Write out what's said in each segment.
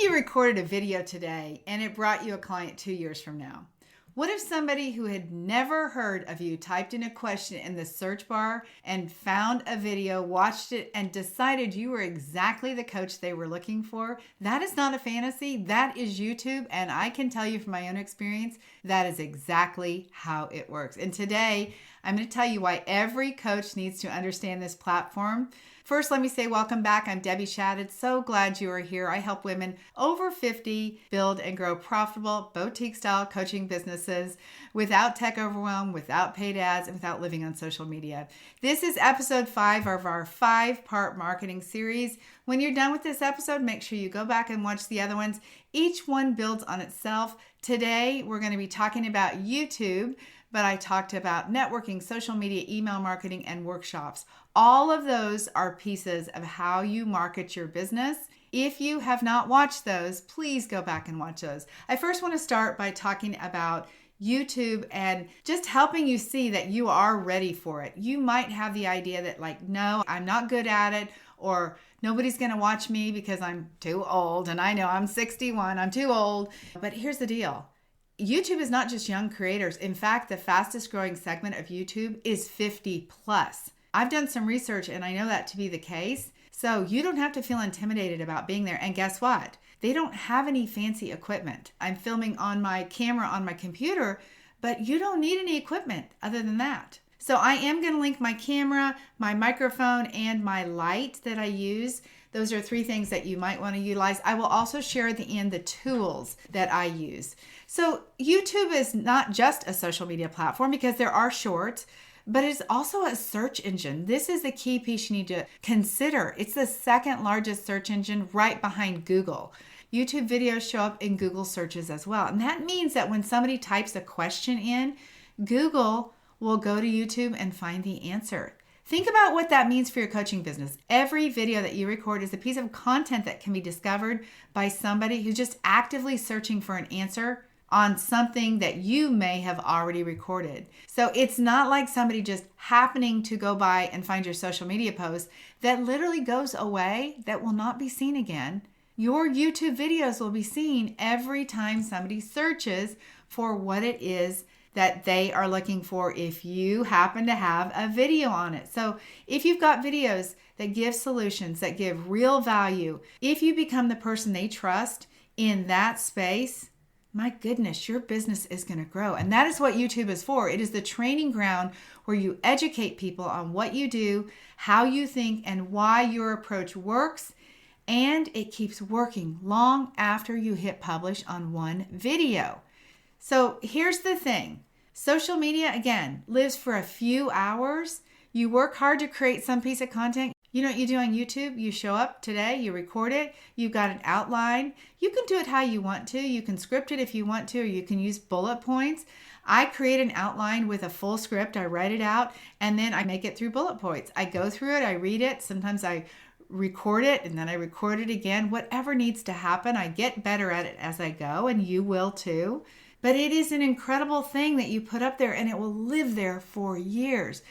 you recorded a video today and it brought you a client 2 years from now? What if somebody who had never heard of you typed in a question in the search bar and found a video, watched it, and decided you were exactly the coach they were looking for? That is not a fantasy. That is YouTube. And I can tell you from my own experience, that is exactly how it works. And today, I'm going to tell you why every coach needs to understand this platform. First, let me say welcome back. I'm Debbie Shadid. So glad you are here. I help women over 50 build and grow profitable boutique-style coaching businesses without tech overwhelm, without paid ads, and without living on social media. This is episode 5 of our 5-part marketing series. When you're done with this episode, make sure you go back and watch the other ones. Each one builds on itself. Today, we're going to be talking about YouTube, but I talked about networking, social media, email marketing, and workshops. All of those are pieces of how you market your business. If you have not watched those, please go back and watch those. I first want to start by talking about YouTube and just helping you see that you are ready for it. You might have the idea that no, I'm not good at it, or nobody's going to watch me because I'm too old. And I know I'm 61, I'm too old. But here's the deal. YouTube is not just young creators. In fact, the fastest growing segment of YouTube is 50 plus. I've done some research and I know that to be the case. So you don't have to feel intimidated about being there. And guess what? They don't have any fancy equipment. I'm filming on my camera on my computer, but you don't need any equipment other than that. So I am going to link my camera, my microphone, and my light that I use. Those are 3 things that you might want to utilize. I will also share at the end the tools that I use. So YouTube is not just a social media platform because there are shorts, but it's also a search engine. This is the key piece you need to consider. It's the second largest search engine right behind Google. YouTube videos show up in Google searches as well. And that means that when somebody types a question in, Google will go to YouTube and find the answer. Think about what that means for your coaching business. Every video that you record is a piece of content that can be discovered by somebody who's just actively searching for an answer on something that you may have already recorded. So it's not like somebody just happening to go by and find your social media post that literally goes away, that will not be seen again. Your YouTube videos will be seen every time somebody searches for what it is that they are looking for if you happen to have a video on it. So if you've got videos that give solutions, that give real value, if you become the person they trust in that space, my goodness, your business is going to grow. And that is what YouTube is for. It is the training ground where you educate people on what you do, how you think, and why your approach works. And it keeps working long after you hit publish on one video. So here's the thing. Social media, again, lives for a few hours. You work hard to create some piece of content. You know what you do on YouTube? You show up today, you record it, you've got an outline. You can do it how you want to. You can script it if you want to, or you can use bullet points. I create an outline with a full script. I write it out, and then I make it through bullet points. I go through it, I read it. Sometimes I record it, and then I record it again. Whatever needs to happen, I get better at it as I go, and you will too. But it is an incredible thing that you put up there, and it will live there for years.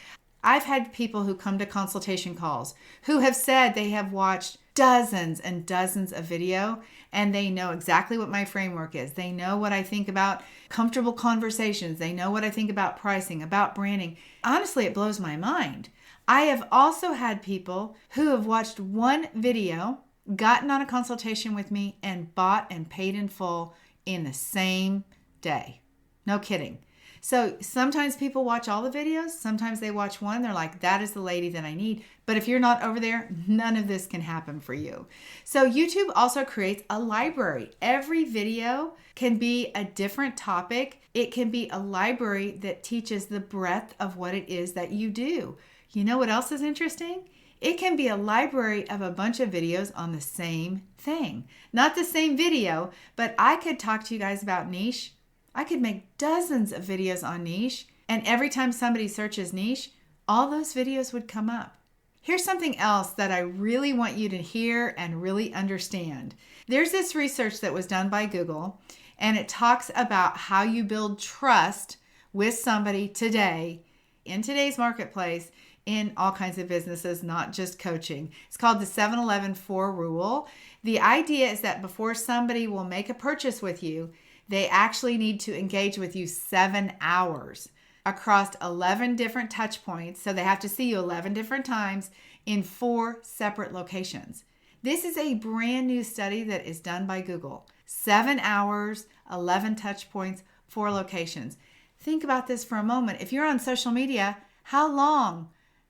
I've had people who come to consultation calls who have said they have watched dozens and dozens of video, and they know exactly what my framework is. They know what I think about comfortable conversations. They know what I think about pricing, about branding. Honestly, it blows my mind. I have also had people who have watched one video, gotten on a consultation with me, and bought and paid in full in the same day. No kidding. So sometimes people watch all the videos. Sometimes they watch one. They're like, that is the lady that I need. But if you're not over there, none of this can happen for you. So YouTube also creates a library. Every video can be a different topic. It can be a library that teaches the breadth of what it is that you do. You know what else is interesting? It can be a library of a bunch of videos on the same thing. Not the same video, but I could talk to you guys about niche. I could make dozens of videos on niche, and every time somebody searches niche, all those videos would come up. Here's something else that I really want you to hear and really understand. There's this research that was done by Google, and it talks about how you build trust with somebody today, in today's marketplace, in all kinds of businesses, not just coaching. It's called the 7-11-4 rule. The idea is that before somebody will make a purchase with you, they actually need to engage with you 7 hours across 11 different touch points. So they have to see you 11 different times in 4 separate locations. This is a brand new study that is done by Google. 7 hours, 11 touch points, 4 locations. Think about this for a moment. If you're on social media, how long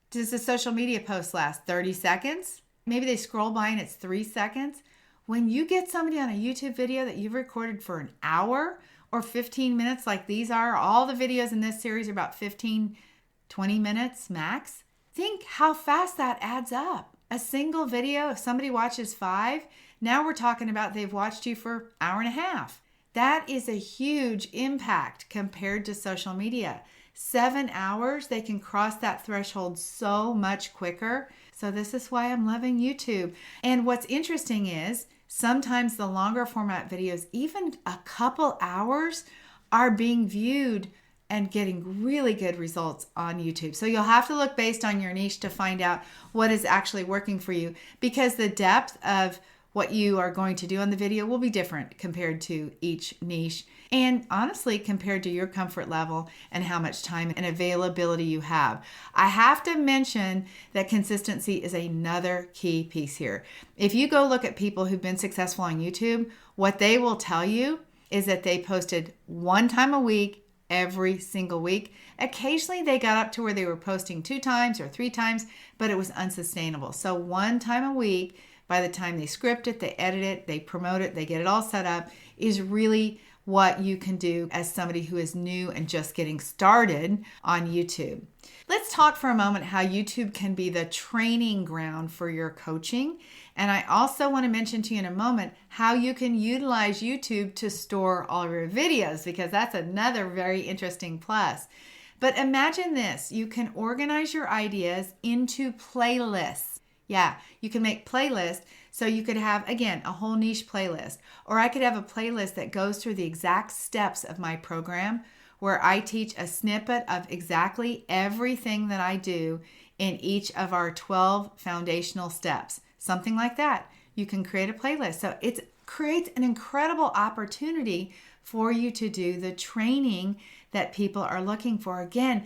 does the social media post last? 30 seconds? Maybe they scroll by and it's 3 seconds. When you get somebody on a YouTube video that you've recorded for an hour or 15 minutes like these are, all the videos in this series are about 15, 20 minutes max. Think how fast that adds up. A single video, if somebody watches 5, now we're talking about they've watched you for an hour and a half. That is a huge impact compared to social media. 7 hours, they can cross that threshold so much quicker. So this is why I'm loving YouTube. And what's interesting is sometimes the longer format videos, even a couple hours, are being viewed and getting really good results on YouTube. So you'll have to look based on your niche to find out what is actually working for you, because the depth of what you are going to do on the video will be different compared to each niche, and honestly compared to your comfort level and how much time and availability you have. I have to mention that consistency is another key piece here. If you go look at people who've been successful on YouTube, what they will tell you is that they posted 1 time a week every single week. Occasionally they got up to where they were posting 2 times or 3 times, but it was unsustainable. So 1 time a week, by the time they script it, they edit it, they promote it, they get it all set up, is really what you can do as somebody who is new and just getting started on YouTube. Let's talk for a moment how YouTube can be the training ground for your coaching. And I also want to mention to you in a moment how you can utilize YouTube to store all of your videos, because that's another very interesting plus. But imagine this, you can organize your ideas into playlists. Yeah, you can make playlists. So you could have, again, a whole niche playlist. Or I could have a playlist that goes through the exact steps of my program, where I teach a snippet of exactly everything that I do in each of our 12 foundational steps. Something like that. You can create a playlist. So it creates an incredible opportunity for you to do the training that people are looking for. Again,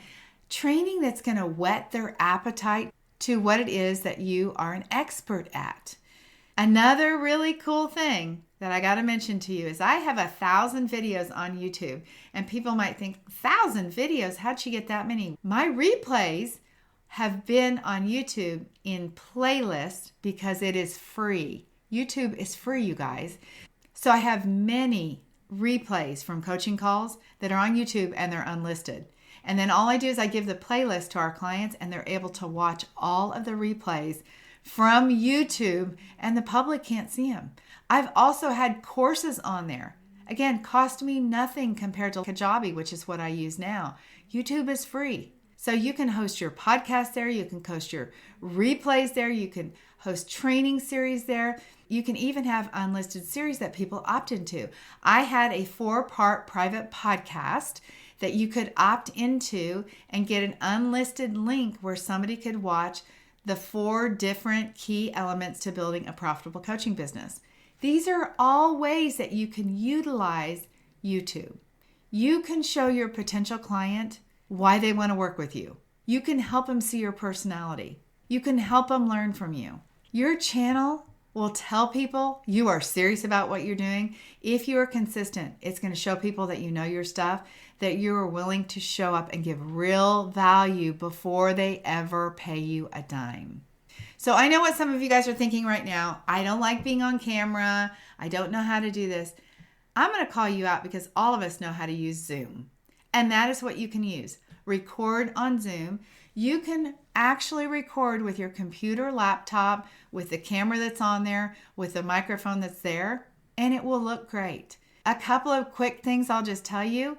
training that's going to whet their appetite to what it is that you are an expert at. Another really cool thing that I got to mention to you is I have 1,000 videos on YouTube, and people might think, 1,000 videos? How'd she get that many? My replays have been on YouTube in playlists because it is free. YouTube is free, you guys. So I have many replays from coaching calls that are on YouTube and they're unlisted. And then all I do is I give the playlist to our clients, and they're able to watch all of the replays from YouTube, and the public can't see them. I've also had courses on there. Again, cost me nothing compared to Kajabi, which is what I use now. YouTube is free. So you can host your podcast there. You can host your replays there. You can host training series there. You can even have unlisted series that people opt into. I had a 4-part private podcast that you could opt into and get an unlisted link where somebody could watch the 4 different key elements to building a profitable coaching business. These are all ways that you can utilize YouTube. You can show your potential client why they want to work with you. You can help them see your personality. You can help them learn from you. Your channel will tell people you are serious about what you're doing. If you are consistent, it's going to show people that you know your stuff, that you are willing to show up and give real value before they ever pay you a dime. So I know what some of you guys are thinking right now. I don't like being on camera. I don't know how to do this. I'm going to call you out because all of us know how to use Zoom. And that is what you can use. Record on Zoom. You can actually record with your computer, laptop, with the camera that's on there, with the microphone that's there, and it will look great. A couple of quick things I'll just tell you.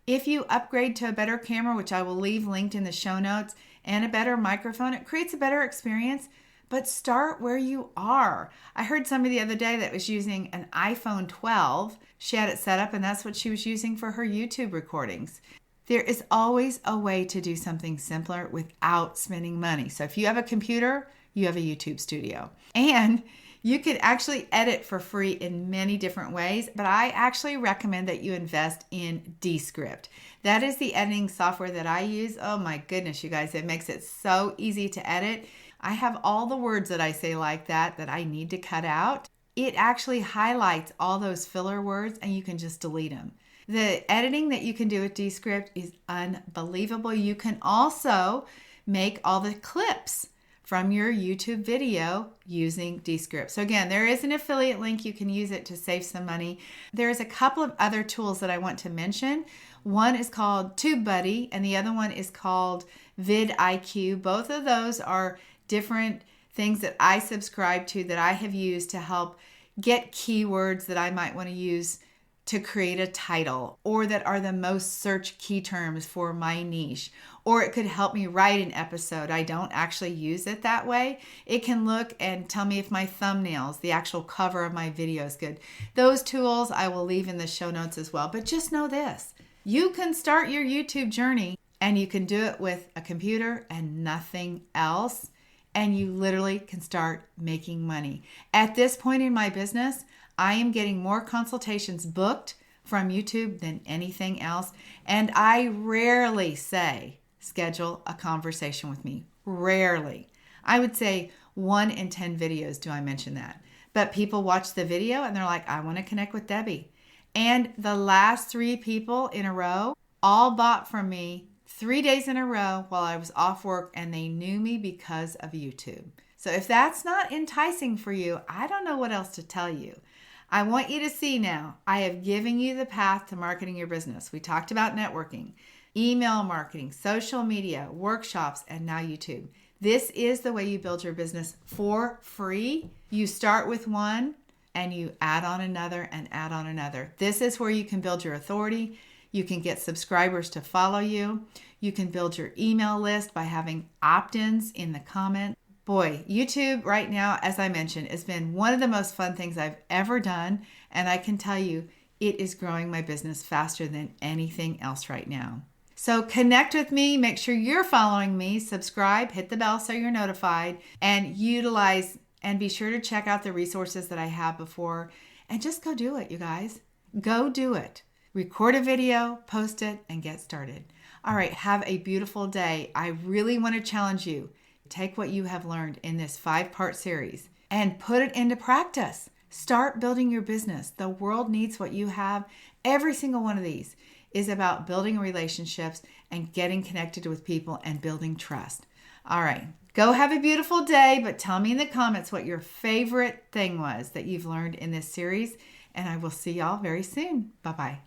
If you upgrade to a better camera, which I will leave linked in the show notes, and a better microphone, it creates a better experience, but start where you are. I heard somebody the other day that was using an iPhone 12. She had it set up, and that's what she was using for her YouTube recordings. There is always a way to do something simpler without spending money. So if you have a computer, you have a YouTube studio. And you could actually edit for free in many different ways, but I actually recommend that you invest in Descript. That is the editing software that I use. Oh my goodness, you guys, it makes it so easy to edit. I have all the words that I say like that I need to cut out. It actually highlights all those filler words and you can just delete them. The editing that you can do with Descript is unbelievable. You can also make all the clips from your YouTube video using Descript. So again, there is an affiliate link. You can use it to save some money. There's a couple of other tools that I want to mention. One is called TubeBuddy and the other one is called vidIQ. Both of those are different things that I subscribe to that I have used to help get keywords that I might want to use to create a title, or that are the most search key terms for my niche, or it could help me write an episode. I don't actually use it that way. It can look and tell me if my thumbnails, the actual cover of my video is good. Those tools I will leave in the show notes as well. But just know this, you can start your YouTube journey and you can do it with a computer and nothing else. And you literally can start making money. At this point in my business, I am getting more consultations booked from YouTube than anything else. And I rarely say, schedule a conversation with me. Rarely. I would say 1 in 10 videos do I mention that. But people watch the video and they're like, I want to connect with Debbie. And the last 3 people in a row all bought from me 3 days in a row while I was off work, and they knew me because of YouTube. So if that's not enticing for you, I don't know what else to tell you. I want you to see now, I have given you the path to marketing your business. We talked about networking, email marketing, social media, workshops, and now YouTube. This is the way you build your business for free. You start with one and you add on another and add on another. This is where you can build your authority. You can get subscribers to follow you. You can build your email list by having opt-ins in the comments. Boy, YouTube right now, as I mentioned, has been one of the most fun things I've ever done. And I can tell you, it is growing my business faster than anything else right now. So connect with me, make sure you're following me, subscribe, hit the bell so you're notified, and utilize and be sure to check out the resources that I have before. And just go do it, you guys. Go do it. Record a video, post it, and get started. All right, have a beautiful day. I really want to challenge you. Take what you have learned in this 5-part series and put it into practice. Start building your business. The world needs what you have. Every single one of these is about building relationships and getting connected with people and building trust. All right, go have a beautiful day, but tell me in the comments what your favorite thing was that you've learned in this series, and I will see y'all very soon. Bye-bye.